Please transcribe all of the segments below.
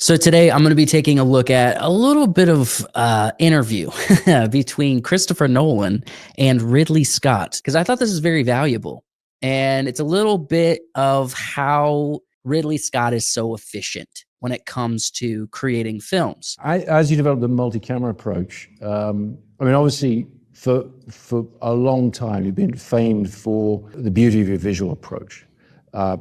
So today I'm going to be taking a look at a little bit of interview between Christopher Nolan and Ridley Scott, because I thought this is very valuable. And it's a little bit of how Ridley Scott is so efficient when it comes to creating films. As you develop the multi-camera approach, obviously for a long time you've been famed for the beauty of your visual approach.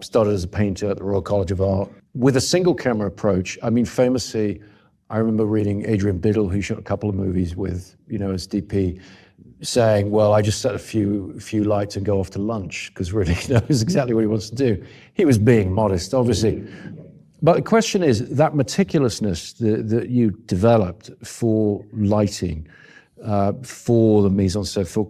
Started as a painter at the Royal College of Art. With a single camera approach, famously, I remember reading Adrian Biddle, who shot a couple of movies with, as DP, saying, well, I just set a few lights and go off to lunch, because really he knows exactly what he wants to do. He was being modest, obviously. But the question is, that meticulousness that you developed for lighting, for the mise-en-scène, for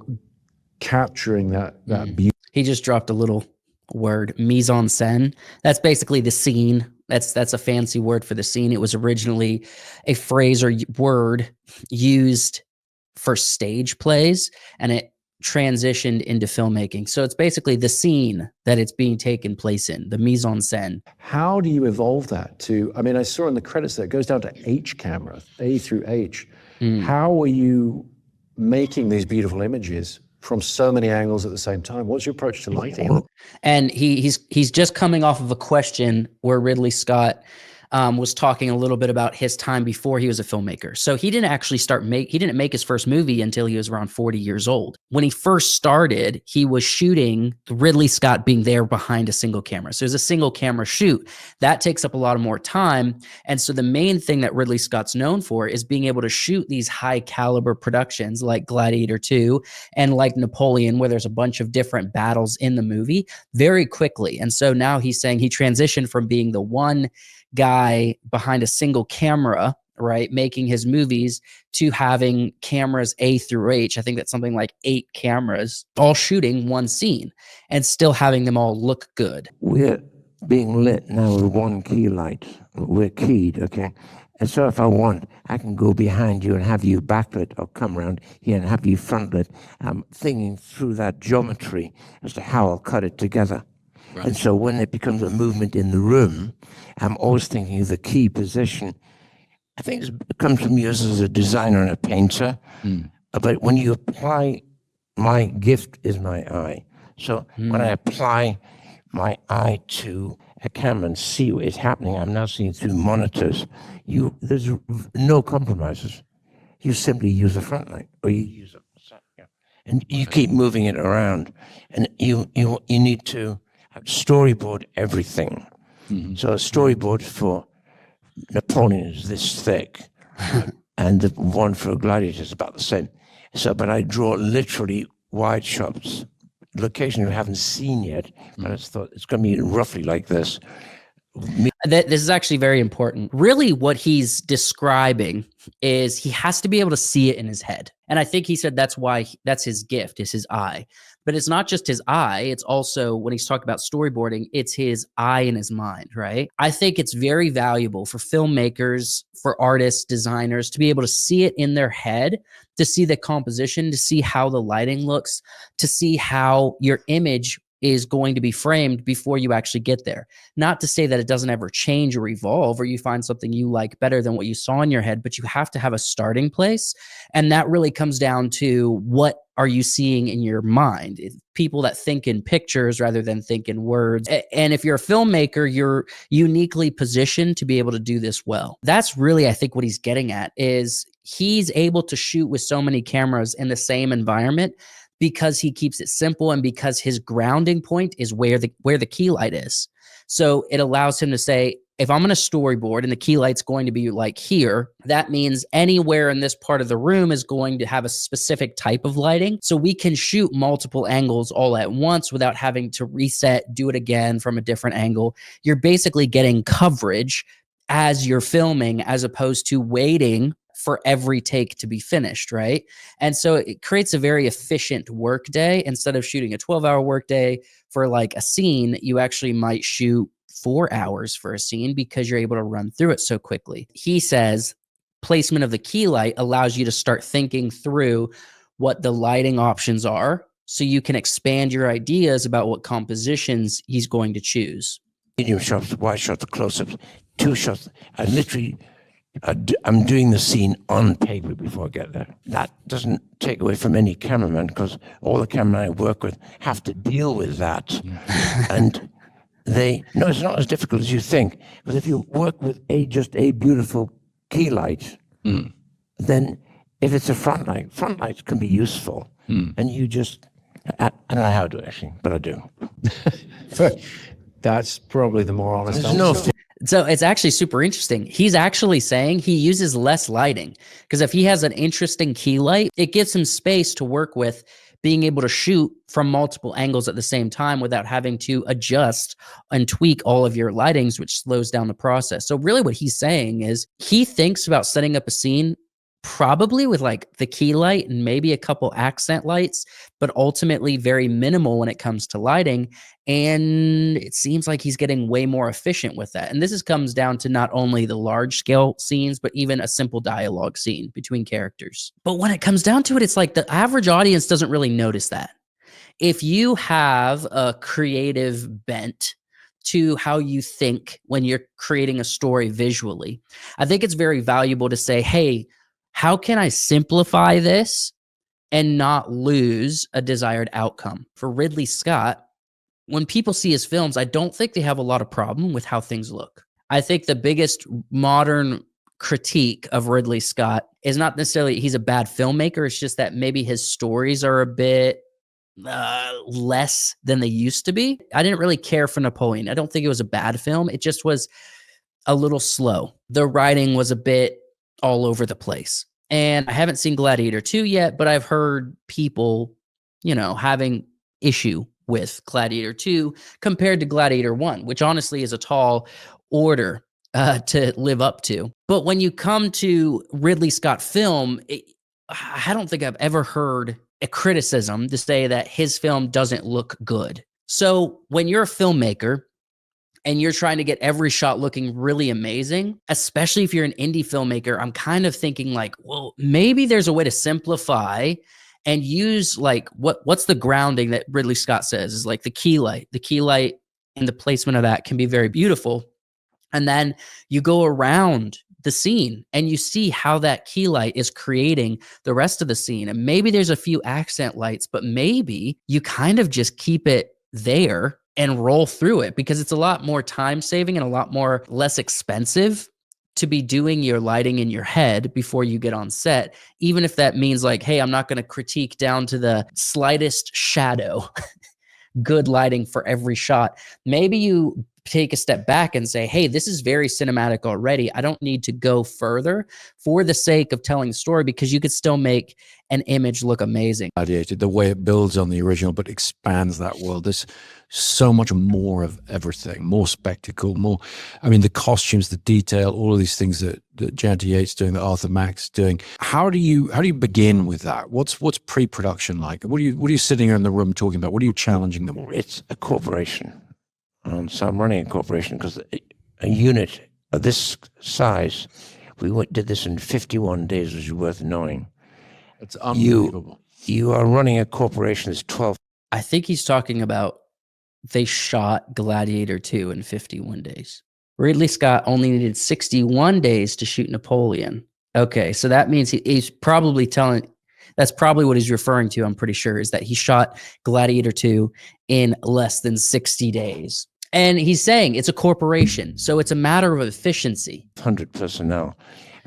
capturing that beauty. He just dropped a little word, mise-en-scène. That's basically the scene. That's a fancy word for the scene. It was originally a phrase or word used for stage plays, and it transitioned into filmmaking. So it's basically the scene that it's being taken place in, the mise-en-scène. How do you evolve that to, I saw in the credits that it goes down to H camera, A through H. How are you making these beautiful images from so many angles at the same time? What's your approach to lighting? And he's just coming off of a question where Ridley Scott was talking a little bit about his time before he was a filmmaker. So he didn't actually he didn't make his first movie until he was around 40 years old. When he first started, he was shooting Ridley Scott being there behind a single camera. So it was a single camera shoot. That takes up a lot of more time. And so the main thing that Ridley Scott's known for is being able to shoot these high caliber productions like Gladiator 2 and like Napoleon, where there's a bunch of different battles in the movie very quickly. And so now he's saying he transitioned from being the one guy behind a single camera, right, making his movies, to having cameras A through H. I think that's something like 8 cameras, all shooting one scene and still having them all look good. We're being lit now with one key light. We're keyed, okay? And so if I want, I can go behind you and have you backlit, or come around here and have you frontlit. I'm thinking through that geometry as to how I'll cut it together. Right. And so when it becomes a movement in the room, I'm always thinking of the key position. I think it comes from you as a designer and a painter. But when you apply, my gift is my eye. So when I apply my eye to a camera and see what is happening, I'm now seeing through monitors. There's no compromises. You simply use the front light, or you use it, and you keep moving it around. And you need to storyboard everything. So a storyboard for Napoleon is this thick, and the one for Gladiator is about the same. So, but I draw literally wide shots, location we haven't seen yet, but I thought it's going to be roughly like this. This is actually very important. Really, what he's describing is he has to be able to see it in his head. And I think he said that's why that's his gift, is his eye. But it's not just his eye. It's also, when he's talking about storyboarding, it's his eye and his mind, right? I think it's very valuable for filmmakers, for artists, designers, to be able to see it in their head, to see the composition, to see how the lighting looks, to see how your image is going to be framed before you actually get there. Not to say that it doesn't ever change or evolve, or you find something you like better than what you saw in your head, but you have to have a starting place. And that really comes down to, what are you seeing in your mind? People that think in pictures rather than think in words. And if you're a filmmaker, you're uniquely positioned to be able to do this well. That's really, I think, what he's getting at, is he's able to shoot with so many cameras in the same environment because he keeps it simple, and because his grounding point is where the key light is. So it allows him to say, if I'm going to storyboard and the key light's going to be like here, that means anywhere in this part of the room is going to have a specific type of lighting. So we can shoot multiple angles all at once without having to reset, do it again from a different angle. You're basically getting coverage as you're filming, as opposed to waiting for every take to be finished, right? And so it creates a very efficient work day. Instead of shooting a 12-hour work day for like a scene, you actually might shoot 4 hours for a scene, because you're able to run through it so quickly. He says placement of the key light allows you to start thinking through what the lighting options are, so you can expand your ideas about what compositions he's going to choose. Medium shots, wide shots, close-ups, 2 shots. I literally, I'm doing the scene on paper before I get there. That doesn't take away from any cameraman, because all the cameramen I work with have to deal with that. And it's not as difficult as you think. But if you work with just a beautiful key light, then if it's a front lights can be useful. And you just, I don't know how to do it actually, but I do. That's probably the more honest There's answer. So it's actually super interesting. He's actually saying he uses less lighting, because if he has an interesting key light, it gives him space to work with, being able to shoot from multiple angles at the same time without having to adjust and tweak all of your lightings, which slows down the process. So really what he's saying is he thinks about setting up a scene probably with like the key light and maybe a couple accent lights, but ultimately very minimal when it comes to lighting. And it seems like he's getting way more efficient with that. And this comes down to not only the large scale scenes, but even a simple dialogue scene between characters. But when it comes down to it, it's like the average audience doesn't really notice that. If you have a creative bent to how you think when you're creating a story visually, I think it's very valuable to say, hey, how can I simplify this and not lose a desired outcome? For Ridley Scott, when people see his films, I don't think they have a lot of problem with how things look. I think the biggest modern critique of Ridley Scott is not necessarily he's a bad filmmaker. It's just that maybe his stories are a bit less than they used to be. I didn't really care for Napoleon. I don't think it was a bad film. It just was a little slow. The writing was a bit all over the place. And I haven't seen Gladiator 2 yet, but I've heard people, having issue with Gladiator 2 compared to Gladiator 1, which honestly is a tall order to live up to. But when you come to Ridley Scott film, I don't think I've ever heard a criticism to say that his film doesn't look good. So when you're a filmmaker and you're trying to get every shot looking really amazing, especially if you're an indie filmmaker, I'm kind of thinking like, well, maybe there's a way to simplify and use like what's the grounding that Ridley Scott says is like the key light. The key light and the placement of that can be very beautiful. And then you go around the scene and you see how that key light is creating the rest of the scene. And maybe there's a few accent lights, but maybe you kind of just keep it there and roll through it, because it's a lot more time saving and a lot more less expensive to be doing your lighting in your head before you get on set, even if that means like, hey, I'm not going to critique down to the slightest shadow good lighting for every shot. Maybe you take a step back and say, hey, this is very cinematic already. I don't need to go further for the sake of telling the story, because you could still make an image look amazing. Gladiator, the way it builds on the original but expands that world. There's so much more of everything, more spectacle, more. I mean, the costumes, the detail, all of these things that Janet Yates doing, that Arthur Mack's doing. How do you begin with that? What's pre-production like? What are you sitting here in the room talking about? What are you challenging them? It's a corporation. So I'm running a corporation because a unit of this size, we did this in 51 days, which is worth knowing. It's unbelievable. You are running a corporation that's 12. I think he's talking about they shot Gladiator 2 in 51 days. Ridley Scott only needed 61 days to shoot Napoleon. Okay, so that means he's probably that's probably what he's referring to, I'm pretty sure, is that he shot Gladiator 2 in less than 60 days. And he's saying it's a corporation, so it's a matter of efficiency. 100 personnel.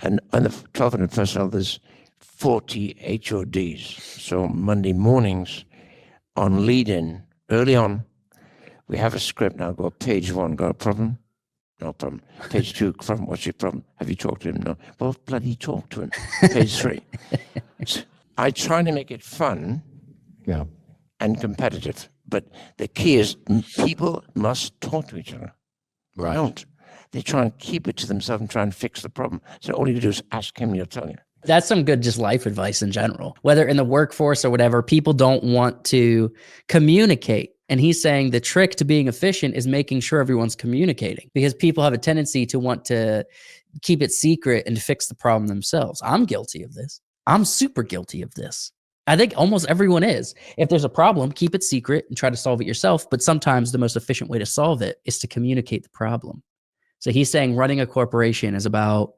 And on the 1,200 personnel, there's 40 HODs. So Monday mornings on lead-in, early on, we have a script now. Go page 1, got a problem? No problem. Page 2, problem. What's your problem? Have you talked to him? No. Well, bloody talk to him. Page 3. So I try to make it fun and competitive. But the key is people must talk to each other. Right. They don't. They try and keep it to themselves and try and fix the problem. So all you do is ask him, he'll tell you. That's some good just life advice in general. Whether in the workforce or whatever, people don't want to communicate. And he's saying the trick to being efficient is making sure everyone's communicating, because people have a tendency to want to keep it secret and fix the problem themselves. I'm guilty of this. I'm super guilty of this. I think almost everyone is. If there's a problem, keep it secret and try to solve it yourself. But sometimes the most efficient way to solve it is to communicate the problem. So he's saying running a corporation is about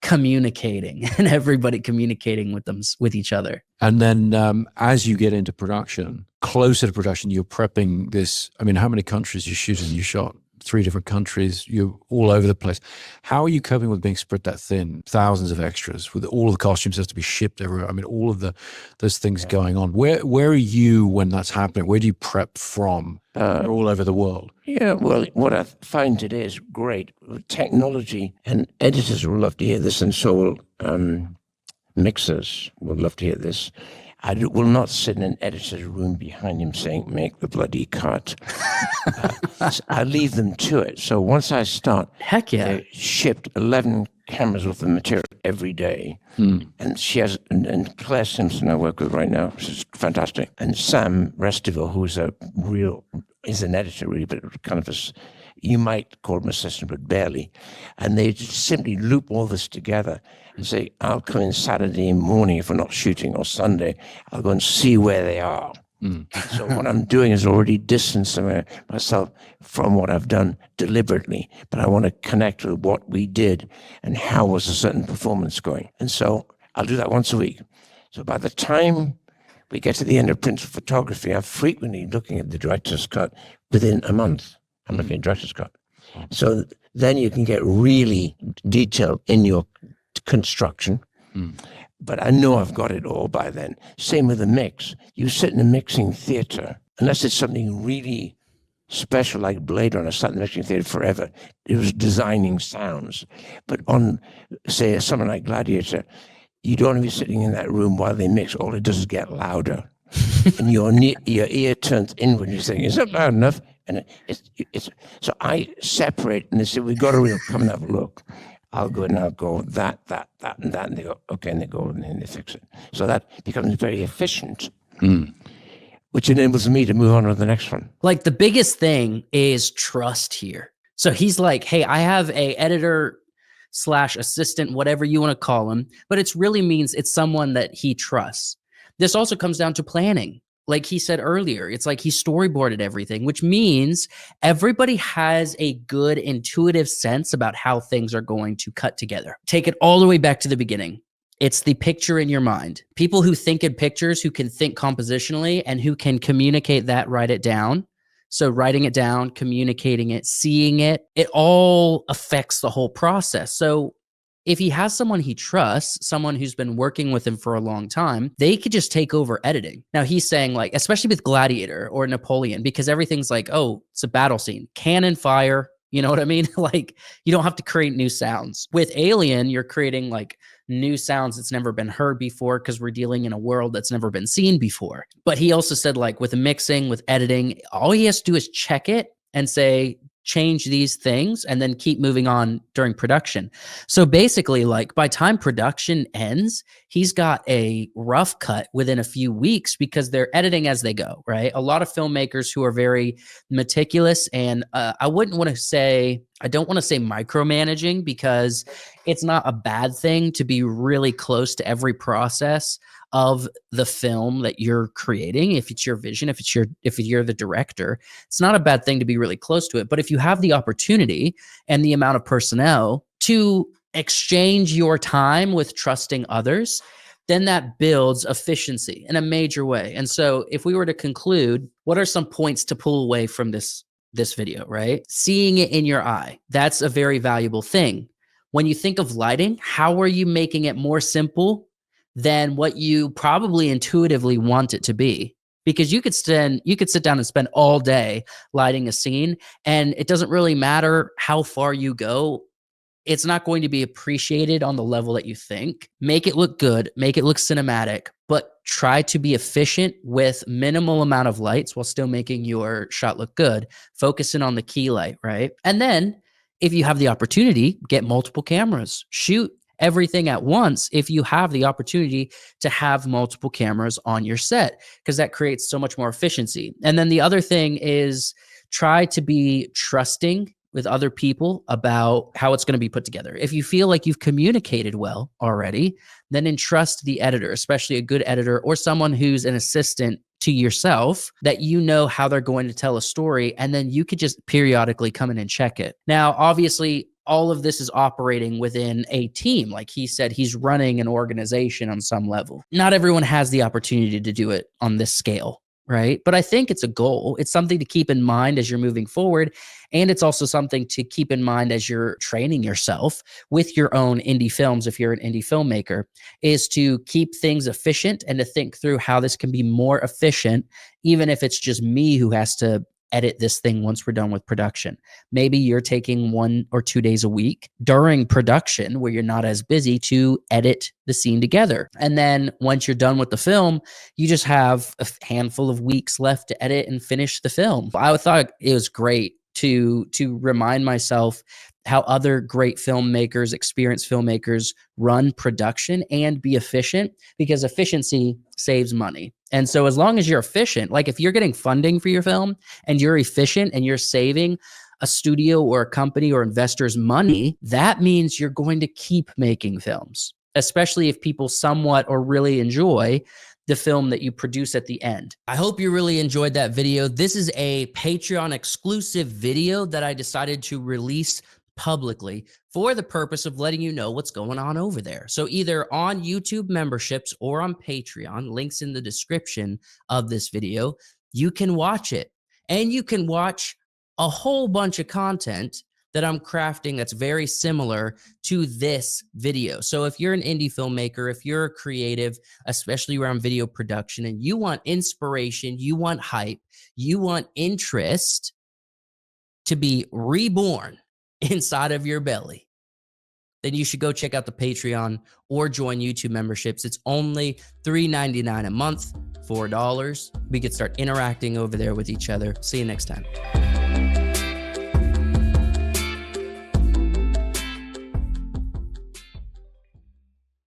communicating and everybody communicating with each other. And then as you get into production, closer to production, you're prepping this. I mean, how many countries you shoot in? You shot 3 different countries. You're all over the place. How are you coping with being spread that thin? Thousands of extras with all of the costumes have to be shipped everywhere. I mean, all of those things going on. Where are you when that's happening? Where do you prep from? You're all over the world. Yeah, well, what I find today is great. Technology, and editors will love to hear this, and so will mixers will love to hear this. I will not sit in an editor's room behind him saying, make the bloody cut. I leave them to it. So once I start, Heck yeah. they shipped 11 cameras worth of material every day. And she has, and Claire Simpson I work with right now, which is fantastic. And Sam Restival, who's is an editor really, but kind of you might call him assistant, but barely. And they just simply loop all this together and say, I'll come in Saturday morning if we're not shooting, or Sunday, I'll go and see where they are. So what I'm doing is already distancing myself from what I've done deliberately, but I want to connect with what we did and how was a certain performance going. And so I'll do that once a week. So by the time we get to the end of principal photography, I'm frequently looking at the director's cut within a month. I'm looking at director's cut. So then you can get really detailed in your construction. But I know I've got it all by then. Same with the mix. You sit in a mixing theater, unless it's something really special like Blade Runner, I sat in the mixing theater forever. It was designing sounds. But on, say, something like Gladiator, you don't want to be sitting in that room while they mix. All it does is get louder. And your ear turns inward. You're saying, is that loud enough? And it's so I separate, and they say, we've got to come and have a look. I'll go and I'll go that, and that, and they go, okay, and they go and then they fix it. So that becomes very efficient, which enables me to move on to the next one. Like the biggest thing is trust here. So he's like, hey, I have a editor / assistant, whatever you want to call him, but it really means it's someone that he trusts. This also comes down to planning. Like he said earlier, it's like he storyboarded everything, which means everybody has a good intuitive sense about how things are going to cut together. Take it all the way back to the beginning. It's the picture in your mind. People who think in pictures, who can think compositionally, and who can communicate that, write it down. So writing it down, communicating it, seeing it, it all affects the whole process. So if he has someone he trusts, someone who's been working with him for a long time, they could just take over editing. Now he's saying, like, especially with Gladiator or Napoleon, because everything's like, oh, it's a battle scene, cannon fire. You know what I mean? Like, you don't have to create new sounds. With Alien, you're creating like new sounds that's never been heard before because we're dealing in a world that's never been seen before. But he also said, like, with mixing, with editing, all he has to do is check it and say, change these things, and then keep moving on during production. So basically, like, by time production ends, he's got a rough cut within a few weeks because they're editing as they go, right? A lot of filmmakers who are very meticulous, and I don't want to say micromanaging, because it's not a bad thing to be really close to every process of the film that you're creating. If it's your vision, if you're the director, it's not a bad thing to be really close to it. But if you have the opportunity and the amount of personnel to exchange your time with trusting others, then that builds efficiency in a major way. And so if we were to conclude, what are some points to pull away from this video, right? Seeing it in your eye, that's a very valuable thing. When you think of lighting, how are you making it more simple than what you probably intuitively want it to be? Because you could sit down and spend all day lighting a scene, and it doesn't really matter how far you go. It's not going to be appreciated on the level that you think. Make it look good, make it look cinematic, but try to be efficient with minimal amount of lights while still making your shot look good, focusing on the key light, right? And then if you have the opportunity, get multiple cameras, shoot everything at once if you have the opportunity to have multiple cameras on your set, because that creates so much more efficiency. And then the other thing is try to be trusting with other people about how it's going to be put together. If you feel like you've communicated well already, then entrust the editor, especially a good editor or someone who's an assistant to yourself, that you know how they're going to tell a story, and then you could just periodically come in and check it. Now, obviously, all of this is operating within a team. Like he said, he's running an organization on some level. Not everyone has the opportunity to do it on this scale, right? But I think it's a goal. It's something to keep in mind as you're moving forward. And it's also something to keep in mind as you're training yourself with your own indie films, if you're an indie filmmaker, is to keep things efficient and to think through how this can be more efficient, even if it's just me who has to edit this thing once we're done with production. Maybe you're taking 1 or 2 days a week during production where you're not as busy to edit the scene together. And then once you're done with the film, you just have a handful of weeks left to edit and finish the film. I thought it was great to remind myself how other great filmmakers, experienced filmmakers run production and be efficient, because efficiency saves money. And so as long as you're efficient, like if you're getting funding for your film and you're efficient and you're saving a studio or a company or investors money, that means you're going to keep making films, especially if people somewhat or really enjoy the film that you produce at the end. I hope you really enjoyed that video. This is a Patreon exclusive video that I decided to release publicly for the purpose of letting you know what's going on over there. So either on YouTube memberships or on Patreon, links in the description of this video, you can watch it. And you can watch a whole bunch of content that I'm crafting that's very similar to this video. So if you're an indie filmmaker, if you're a creative, especially around video production, and you want inspiration, you want hype, you want interest to be reborn inside of your belly, then you should go check out the Patreon or join YouTube memberships. It's only $3.99 a month, $4. We could start interacting over there with each other. See you next time.